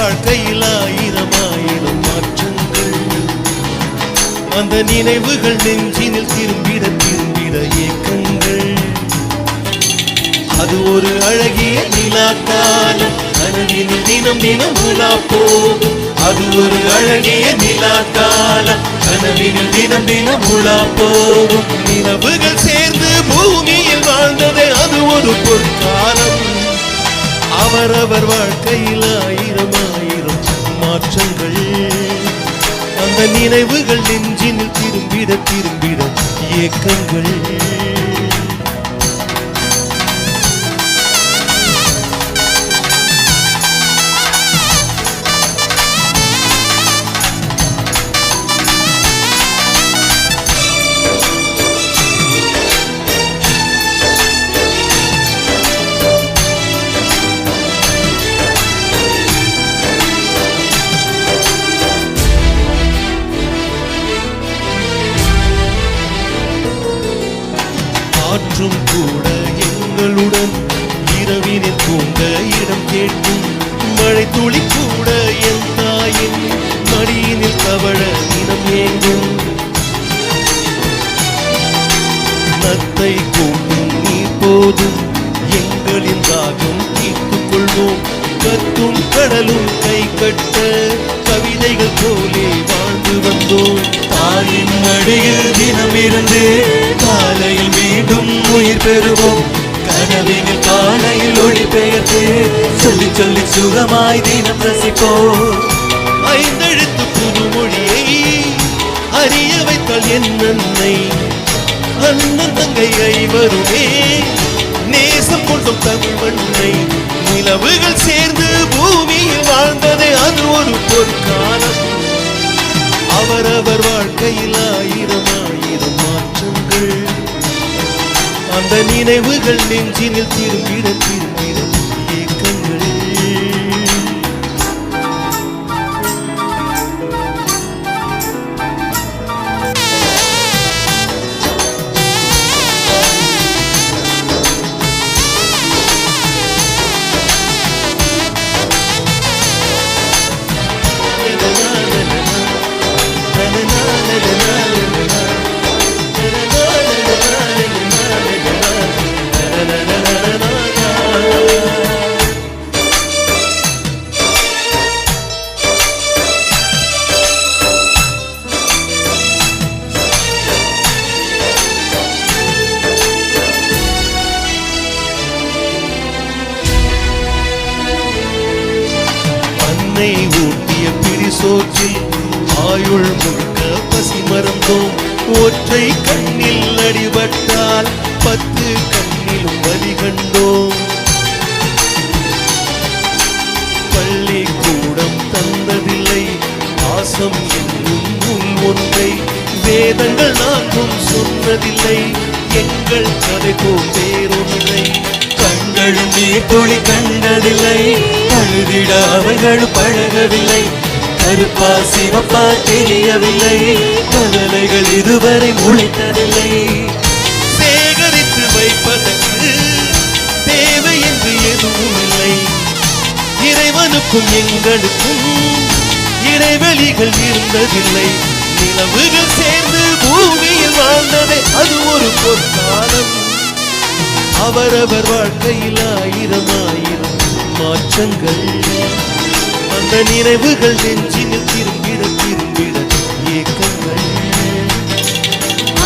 வாழ்க்கையில் ஆயிரம் ஆயிரம் மாற்றங்கள். அந்த நினைவுகள் நெஞ்சினில் திரும்பிட திரும்பிட ஏக்கங்கள். அது ஒரு அழகிய நிலாக்காலம், கனவினில் தினம் தினம் உலா போகும். அது ஒரு அழகிய நிலாக்காலம், கனவினில் தினம் தினம் உலா போகும். நிலவுகள் சேர்ந்து பூமியில் வாழ்ந்ததே அது ஒரு பொற்காலம். அவரவர் வாழ்க்கையில் ஆயிரம் ஆயிரம் மாற்றங்கள். அந்த நினைவுகள் நெஞ்சினில் திரும்பிட திரும்பிட ஏக்கங்கள். காற்றும் கூட எங்களுடன் இரவினில் தூங்க இடம் கேட்கும். மழை துளி கூட என் தாயின் மடியினில் தவழ தினம் ஏங்கும். நத்தை கூட்டும் நீ போதும் எங்களின் தாகம் தீர்த்துக் கொள்வோம். கத்தும் கடலும் கை கட்ட கவிதைகள் போலே வாழ்ந்து வந்தோம். தாயின் மடியில் தினம் இருந்து காலையில் மீண்டும் உயிர் பெறுவோம். கனவினில் காலையில் ஒளி பெயர்த்து சொல்லி சொல்லி சுகமாய் தினம் ரசிப்போம். ஐந்தெழுத்து புதுமொழியை அறிய வைத்தால் என் அன்னை, அண்ணன் தங்கை ஐவருமே நேசம் கொண்டும் தமிழ் மண்ணை. நிலவுகள் சேர்ந்து பூமியில் வாழ்ந்ததே அது ஒரு பொற்காலம். அவரவர் வாழ்க்கையில் ஆயிரம் ஆயிரம் மாற்றங்கள். அந்த நினைவுகள் நெஞ்சினில் திரும்பிட திரும்பிட ஏக்கங்கள். அன்னை ஊட்டிய பிரிசோற்றில் ஆயுள் முழுக்க பசி மறந்தோம். ஒற்றை கண்ணில் அடிபட்டால் 10 கண்ணிலும் வலி கண்டோம். பள்ளிக்கூடம் தந்ததில்லை பாசம் என்னும் நூல் ஒன்றை. வேதங்கள் நான்கும் சொன்னதில்லை எங்கள் கதை போல் வேறொன்றை. கண்களும் நீர்த்துளி கண்டதில்லை, அழுதிட அவைகள் பழகவில்லை. கருப்பா சிவப்பா தெரியவில்லை, கவலைகள் இதுவரை முளைத்ததில்லை. சேகரித்து வைப்பதற்கு தேவை என்று எதுவும் இல்லை. இறைவனுக்கும் எங்களுக்கும் இடைவெளிகள் இருந்ததில்லை. நிலவுகள் சேர்ந்து பூமியில் வாழ்ந்ததே அது ஒரு பொற்காலம். அவரவர் வாழ்க்கையில் ஆயிரம் ஆயிரம் மாற்றங்கள். அந்த நினைவுகள் நெஞ்சினில் திரும்பிட திரும்பிட ஏக்கங்கள்.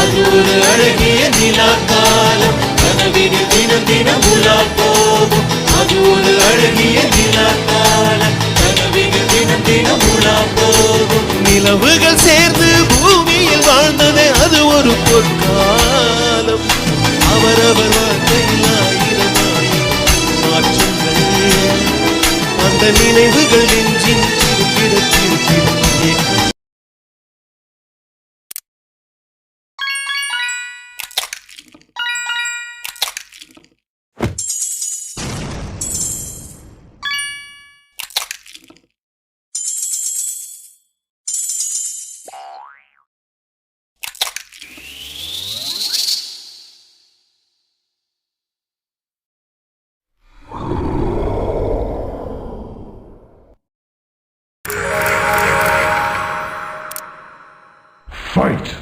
அது ஒரு அழகிய நிலாக்காலம், கனவினில் தினம் தினம் உலா போகும். அது ஒரு அழகிய நிலாக்காலம், கனவினில் தினம் தினம் உலா போகும். நிலவுகள் சேர்ந்து பூமியில் வாழ்ந்ததே அது ஒரு பொற்காலம். அவரவர் வாழ்க்கையில் ஆயிரம் ஆயிரம் மாற்றங்கள். அந்த நினைவுகள் நெஞ்சின் திருப்பிட திருப்பிட Fight!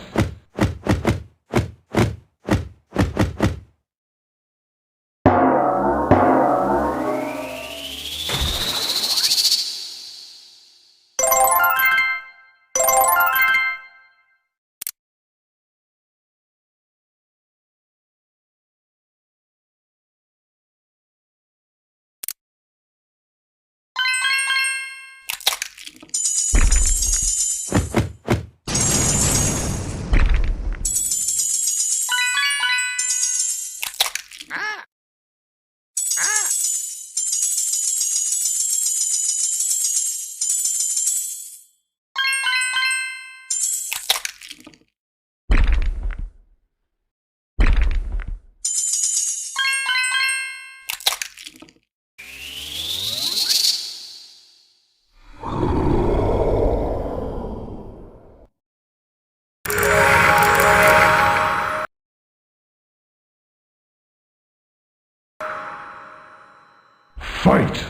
Fight!